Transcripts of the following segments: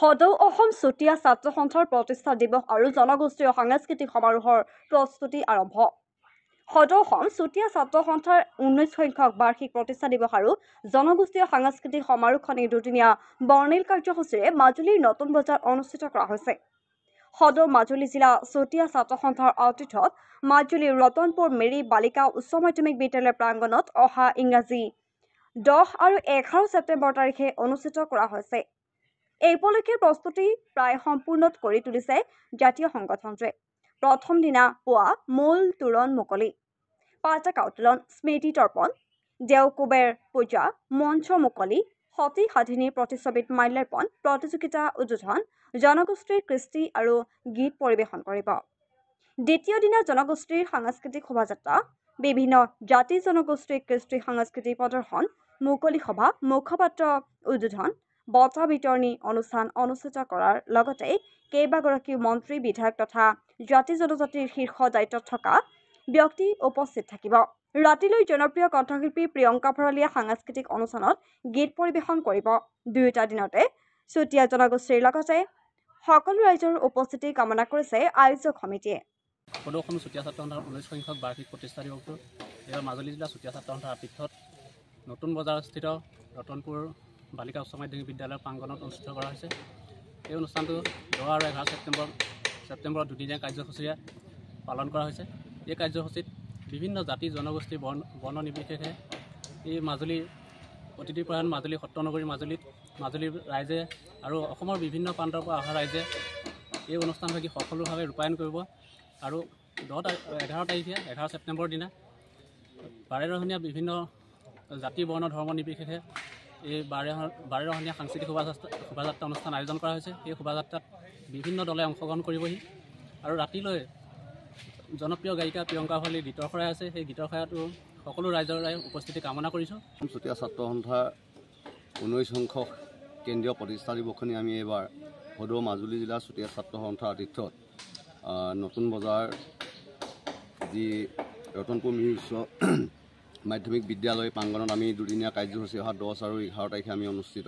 সদৌ অসম চুতীয়া ছাত্ৰ সন্থাৰ প্ৰতিষ্ঠা দিৱস আৰু জনগোষ্ঠীয় সাংস্কৃতিক সমাৰোহৰ প্ৰস্তুতি আৰম্ভ। সদৌ অসম চুতীয়া ছাত্ৰ সন্থাৰ 19 সংখ্যক বাৰ্ষিক প্ৰতিষ্ঠা দিৱস আৰু জনগোষ্ঠীয় সাংস্কৃতিক সমাৰোহখনি দুদিনীয়া বৰ্ণিল কাৰ্যসূচীৰে মাজুলীৰ নতুন বজাৰত অনুষ্ঠিত কৰা হৈছে। সদৌ মাজুলী জিলা চুতীয়া ছাত্ৰ সন্থাৰ আতিথ্যত মাজুলীৰ ৰতনপুৰ মেৰী বালিকা উচ্চ মাধ্যমিক বিদ্যালয় প্ৰাংগণত অহা ইংৰাজী 10 আৰু 11 ছেপ্টেম্বৰ তাৰিখে অনুষ্ঠিত কৰা হৈছে। এই উপলক্ষে প্ৰস্তুতি প্ৰায় সম্পূৰ্ণ কৰি তুলিছে জাতীয় সংগঠনটোৱে। প্ৰথম দিনা পুৱা মূল তোৰণ মুকলি, পতাকা উত্তোলন, স্মৃতি তৰ্পণ, দেওকুবেৰ পূজা, মঞ্চ মুকলি, সতী সাধিনীৰ প্ৰতিচ্ছবিত মাল্যাৰ্পণ, প্ৰতিযোগিতা উদ্বোধন, জনগোষ্ঠীৰ কৃষ্টি আৰু গীত পৰিৱেশন কৰিব। দ্বিতীয় দিনা জনগোষ্ঠীৰ সাংস্কৃতিক শোভাযাত্ৰা, বিভিন্ন জাতি জনগোষ্ঠীৰ কৃষ্টি সাংস্কৃতিক প্ৰদৰ্শন, মুকলি সভা, মুখপাত্ৰ উদ্বোধন, বঁটা বিতৰণী অনুষ্ঠান অনুষ্ঠিত কৰাৰ লগতে কেইবাগৰাকী মন্ত্ৰী, বিধায়ক তথা জাতি জনজাতিৰ শীৰ্ষ দায়িত্বত থকা ব্যক্তি উপস্থিত থাকিব। ৰাতিলৈ জনপ্ৰিয় কণ্ঠশিল্পী প্ৰিয়ংকা ভৰালীয়ে সাংস্কৃতিক অনুষ্ঠানত গীত পৰিৱেশন কৰিব। দুয়োটা দিনতে চুতীয়া জনগোষ্ঠীৰ লগতে সকলো ৰাইজৰ উপস্থিতি কামনা কৰিছে আয়োজক সমিতিয়ে। সদৌ অসম চুতীয়া ছাত্ৰ সন্থাৰ 19 সংখ্যক বাৰ্ষিক প্ৰতিষ্ঠা দিৱসটো এইবাৰ মাজুলী জিলা চুতীয়া ছাত্ৰ সন্থাৰ আতিথ্যত নতুন বজাৰস্থিত ৰতনপুৰ বালিকা উচ্চ মাধ্যমিক বিদ্যালয়ৰ প্ৰাংগণত অনুষ্ঠিত কৰা হৈছে। এই অনুষ্ঠানটো 10 আৰু 11 ছেপ্টেম্বৰত দুদিনীয়া কাৰ্যসূচীৰে পালন কৰা হৈছে। এই কাৰ্যসূচীত বিভিন্ন জাতি জনগোষ্ঠী বৰ্ণ নিৰ্বিশেষে এই মাজুলীৰ অতিথিপৰায়ণ মাজুলী সত্ৰনগৰী মাজুলীৰ ৰাইজে আৰু অসমৰ বিভিন্ন প্ৰান্তৰ পৰা অহা ৰাইজে এই অনুষ্ঠানভাগি সফলভাৱে ৰূপায়ণ কৰিব আৰু 11 ছেপ্টেম্বৰ দিনা বাৰেৰহণীয়া বিভিন্ন জাতি বৰ্ণ ধৰ্ম নিৰ্বিশেষে এই বাৰেৰহণীয়া সাংস্কৃতিক শোভাযাত্ৰা অনুষ্ঠান আয়োজন কৰা হৈছে। এই শোভাযাত্ৰাত বিভিন্ন দলে অংশগ্ৰহণ কৰিবহি আৰু ৰাতিলৈ জনপ্ৰিয় গায়িকা প্ৰিয়ংকা ভৰালীৰ গীতৰ শৰাই আছে। সেই গীতৰ শৰাইটো সকলো ৰাইজৰ উপস্থিতি কামনা কৰিছোঁ। চুতীয়া ছাত্ৰ সন্থাৰ 19 সংখ্যক কেন্দ্ৰীয় প্ৰতিষ্ঠা দিৱসখনি আমি এইবাৰ সদৌ মাজুলী জিলা চুতীয়া ছাত্ৰ সন্থাৰ আতিথ্যত নতুন বজাৰ যি ৰতনপুৰ মেৰী উচ্চ মাধ্যমিক বিদ্যালয় প্ৰাংগণত আমি দুদিনীয়া কাৰ্যসূচী অহা 10 আৰু 11 তাৰিখে আমি অনুষ্ঠিত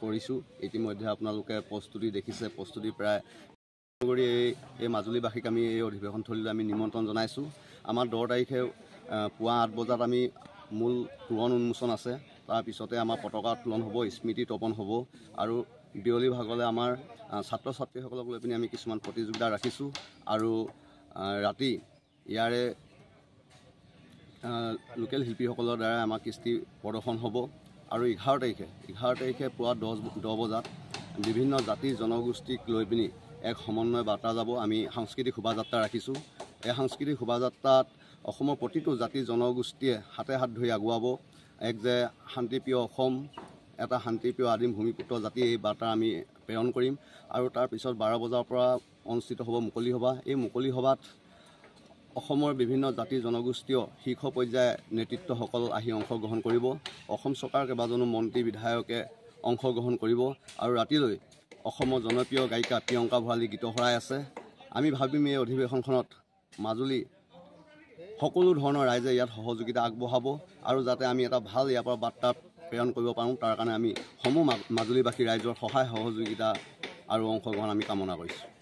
কৰিছোঁ। ইতিমধ্যে আপোনালোকে প্ৰস্তুতি দেখিছে। প্ৰস্তুতি প্ৰায় কৰি এই মাজুলীবাসীক আমি এই অধিৱেশনস্থলীলৈ আমি নিমন্ত্ৰণ জনাইছোঁ। আমাৰ 10 তাৰিখে পুৱা 8 বজাত আমি মূল তোৰণ উন্মোচন আছে। তাৰপিছতে আমাৰ পতাকা উত্তোলন হ'ব, স্মৃতি তৰ্পণ হ'ব আৰু বিয়লি ভাগলৈ আমাৰ ছাত্ৰ ছাত্ৰীসকলক লৈ পিনি আমি কিছুমান প্ৰতিযোগিতা ৰাখিছোঁ আৰু ৰাতি ইয়াৰে লোকেল শিল্পীসকলৰ দ্বাৰা আমাৰ কৃষ্টি প্ৰদৰ্শন হ'ব আৰু 11 তাৰিখে পুৱা 10 বজাত বিভিন্ন জাতি জনগোষ্ঠীক লৈ পিনি এক সমন্বয় বাৰ্তা যাব। আমি সাংস্কৃতিক শোভাযাত্ৰা ৰাখিছোঁ। এই সাংস্কৃতিক শোভাযাত্ৰাত অসমৰ প্ৰতিটো জাতি জনগোষ্ঠীয়ে হাতে হাত ধৰি আগুৱাব। এক যে শান্তিপ্ৰিয় অসম, এটা শান্তিপ্ৰিয় আদিম ভূমিপুত্ৰ জাতি, এই বাৰ্তা আমি প্ৰেৰণ কৰিম আৰু তাৰপিছত 12 বজাৰ পৰা অনুষ্ঠিত হ'ব মুকলি সভা। এই মুকলি সভাত অসমৰ বিভিন্ন জাতি জনগোষ্ঠীয় শীৰ্ষ পৰ্যায়ৰ নেতৃত্বসকল আহি অংশগ্ৰহণ কৰিব। অসম চৰকাৰৰ কেইবাজনো মন্ত্ৰী বিধায়কে অংশগ্ৰহণ কৰিব আৰু ৰাতিলৈ অসমৰ জনপ্ৰিয় গায়িকা প্ৰিয়ংকা ভৰালীৰ গীতৰ শৰাই আছে। আমি ভাবিম এই অধিৱেশনখনত মাজুলী সকলো ধৰণৰ ৰাইজে ইয়াত সহযোগিতা আগবঢ়াব আৰু যাতে আমি এটা ভাল ইয়াৰ পৰা বাৰ্তা প্ৰেৰণ কৰিব পাৰোঁ, তাৰ কাৰণে আমি সমূহ মাজুলীবাসী ৰাইজৰ সহায় সহযোগিতা আৰু অংশগ্ৰহণ আমি কামনা কৰিছোঁ।